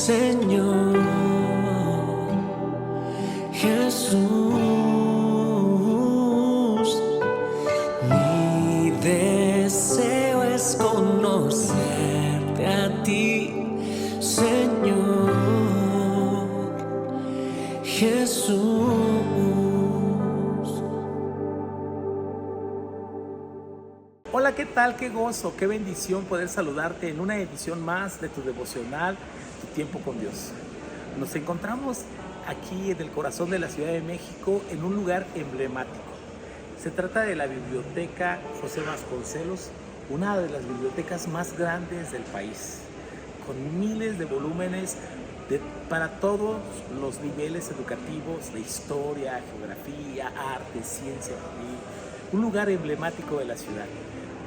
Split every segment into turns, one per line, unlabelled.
Señor Jesús. Mi deseo es conocerte a ti, Señor Jesús.
Hola, ¿qué tal? Qué gozo, qué bendición poder saludarte en una edición más de tu devocional, Tu Tiempo con Dios. Nos encontramos aquí en el corazón de la Ciudad de México, en un lugar emblemático. Se trata de la Biblioteca José Vasconcelos, una de las bibliotecas más grandes del país, con miles de volúmenes para todos los niveles educativos de historia, geografía, arte, ciencia, y un lugar emblemático de la ciudad.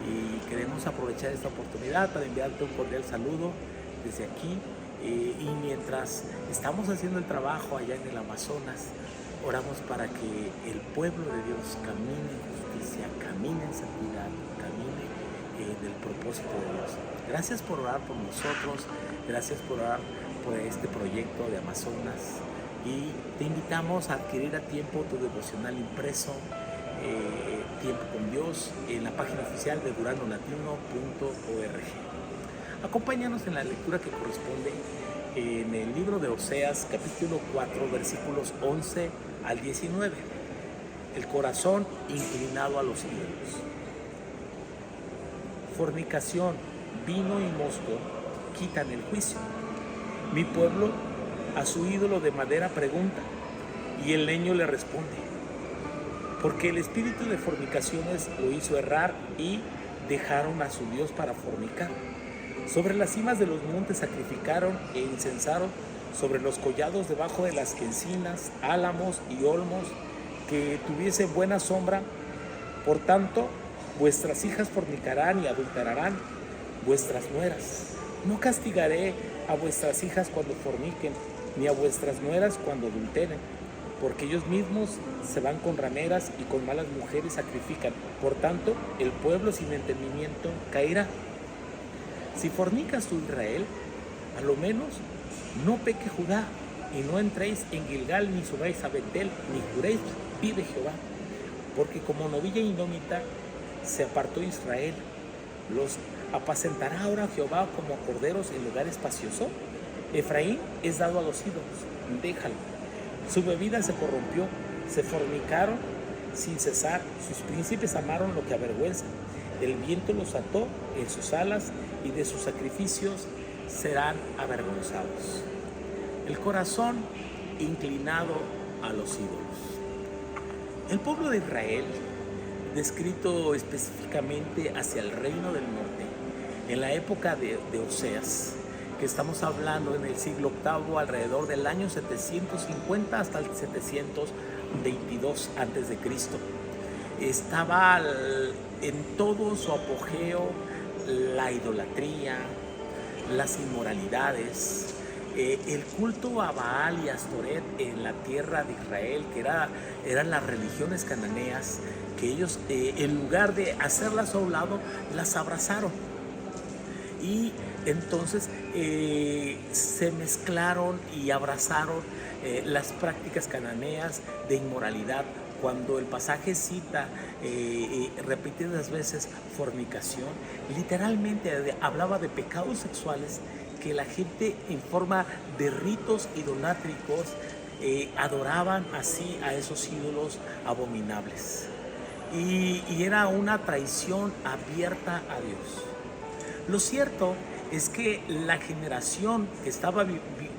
Y queremos aprovechar esta oportunidad para enviarte un cordial saludo desde aquí. Y mientras estamos haciendo el trabajo allá en el Amazonas, oramos para que el pueblo de Dios camine en justicia, camine en santidad, camine en el propósito de Dios. Gracias por orar por nosotros, gracias por orar por este proyecto de Amazonas, y te invitamos a adquirir a tiempo tu devocional impreso, Tiempo con Dios, en la página oficial de durangolatino.org. Acompáñanos en la lectura que corresponde en el libro de Oseas, capítulo 4, versículos 11 al 19. El corazón inclinado a los ídolos. Fornicación, vino y mosto quitan el juicio. Mi pueblo a su ídolo de madera pregunta, y el leño le responde. Porque el espíritu de fornicaciones lo hizo errar y dejaron a su Dios para fornicar. Sobre las cimas de los montes sacrificaron e incensaron, sobre los collados debajo de las encinas, álamos y olmos que tuviesen buena sombra. Por tanto, vuestras hijas fornicarán y adulterarán, vuestras nueras. No castigaré a vuestras hijas cuando forniquen, ni a vuestras nueras cuando adulteren, porque ellos mismos se van con rameras y con malas mujeres sacrifican. Por tanto, el pueblo sin entendimiento caerá. Si fornicas tú, Israel, a lo menos no peque Judá, y no entréis en Gilgal, ni subáis a Betel, ni juréis, vive Jehová. Porque como novilla indómita se apartó Israel. ¿Los apacentará ahora Jehová como corderos en lugar espacioso? Efraín es dado a los ídolos, déjalo. Su bebida se corrompió, se fornicaron sin cesar, sus príncipes amaron lo que avergüenza. El viento los ató en sus alas y de sus sacrificios serán avergonzados. El corazón inclinado a los ídolos. El pueblo de Israel, descrito específicamente hacia el reino del norte, en la época de Oseas, que estamos hablando en el siglo VIII, alrededor del año 750 hasta el 722 a.C. Estaba en todo su apogeo la idolatría, las inmoralidades, el culto a Baal y Astoret en la tierra de Israel, que eran las religiones cananeas, que ellos en lugar de hacerlas a un lado, las abrazaron. Y entonces se mezclaron y abrazaron las prácticas cananeas de inmoralidad. Cuando el pasaje cita repetidas veces fornicación, literalmente hablaba de pecados sexuales que la gente en forma de ritos idolátricos adoraban así a esos ídolos abominables. Y era una traición abierta a Dios. Lo cierto es que la generación que estaba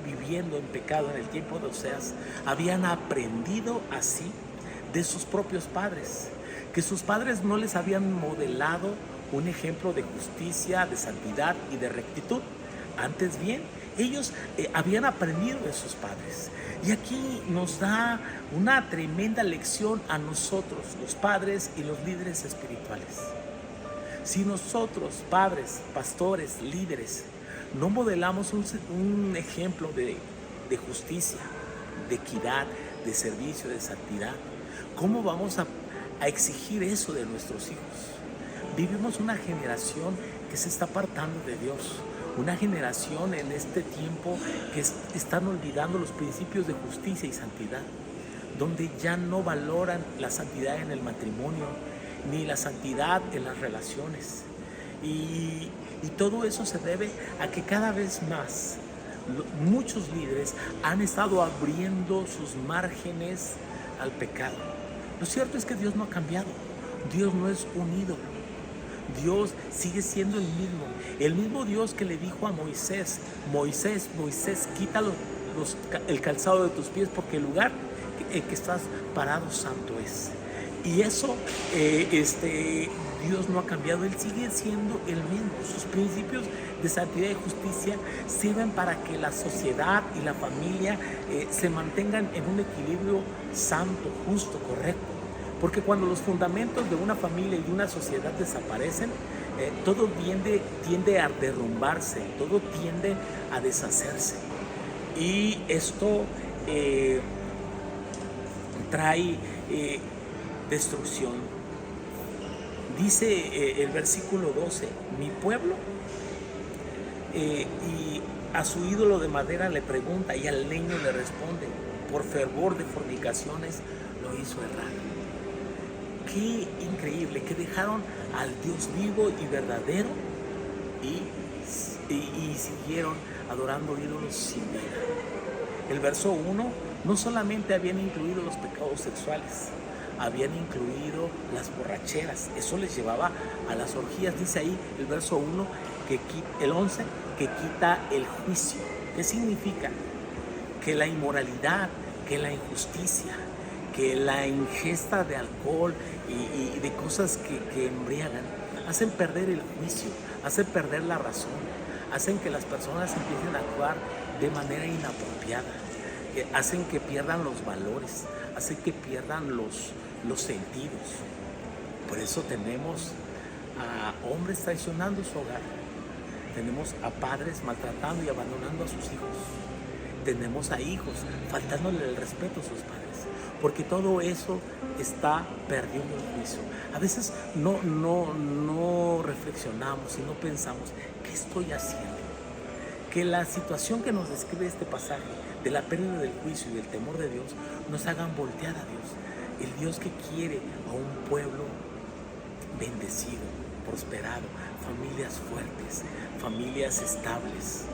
viviendo en pecado en el tiempo de Oseas habían aprendido así de sus propios padres, que sus padres no les habían modelado un ejemplo de justicia, de santidad y de rectitud. Antes bien, ellos habían aprendido de sus padres. Y aquí nos da una tremenda lección a nosotros, los padres y los líderes espirituales. Si nosotros, padres, pastores, líderes, no modelamos un ejemplo de justicia, de equidad, de servicio, de santidad, ¿cómo vamos a exigir eso de nuestros hijos? Vivimos una generación que se está apartando de Dios, una generación en este tiempo que están olvidando los principios de justicia y santidad, donde ya no valoran la santidad en el matrimonio, ni la santidad en las relaciones. Y todo eso se debe a que cada vez más muchos líderes han estado abriendo sus márgenes al pecado. Lo cierto es que Dios no ha cambiado. Dios no es un ídolo. Dios sigue siendo el mismo Dios que le dijo a Moisés: Moisés, quita el calzado de tus pies, porque el lugar en que estás parado santo es. Y eso, Dios no ha cambiado, Él sigue siendo el mismo. Sus principios de santidad y justicia sirven para que la sociedad y la familia se mantengan en un equilibrio santo, justo, correcto. Porque cuando los fundamentos de una familia y de una sociedad desaparecen, todo tiende a derrumbarse, todo tiende a deshacerse. Y esto trae destrucción. Dice el versículo 12: mi pueblo, y a su ídolo de madera le pregunta, y al leño le responde, por fervor de fornicaciones lo hizo errar. Qué increíble, que dejaron al Dios vivo y verdadero y siguieron adorando ídolos sin vida. El verso 1 no solamente habían incluido los pecados sexuales, habían incluido las borracheras. Eso les llevaba a las orgías. Dice ahí el verso 1, el 11, que quita el juicio. ¿Qué significa? Que la inmoralidad, que la injusticia, que la ingesta de alcohol y de cosas que embriagan hacen perder el juicio, hacen perder la razón, hacen que las personas empiecen a actuar de manera inapropiada, hacen que pierdan los valores, hacen que pierdan los sentidos. Por eso tenemos a hombres traicionando su hogar, tenemos a padres maltratando y abandonando a sus hijos, tenemos a hijos faltándole el respeto a sus padres, porque todo eso está perdiendo el juicio. A veces no reflexionamos y no pensamos, ¿qué estoy haciendo? Que la situación que nos describe este pasaje de la pérdida del juicio y del temor de Dios nos hagan voltear a Dios, el Dios que quiere a un pueblo bendecido, prosperado, familias fuertes, familias estables,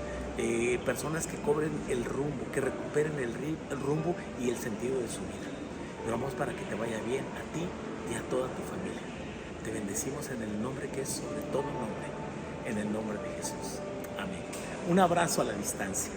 personas que cobren el rumbo, que recuperen el rumbo y el sentido de su vida. Oramos para que te vaya bien a ti y a toda tu familia. Te bendecimos en el nombre que es sobre todo nombre, en el nombre de Jesús. Amén. Un abrazo a la distancia.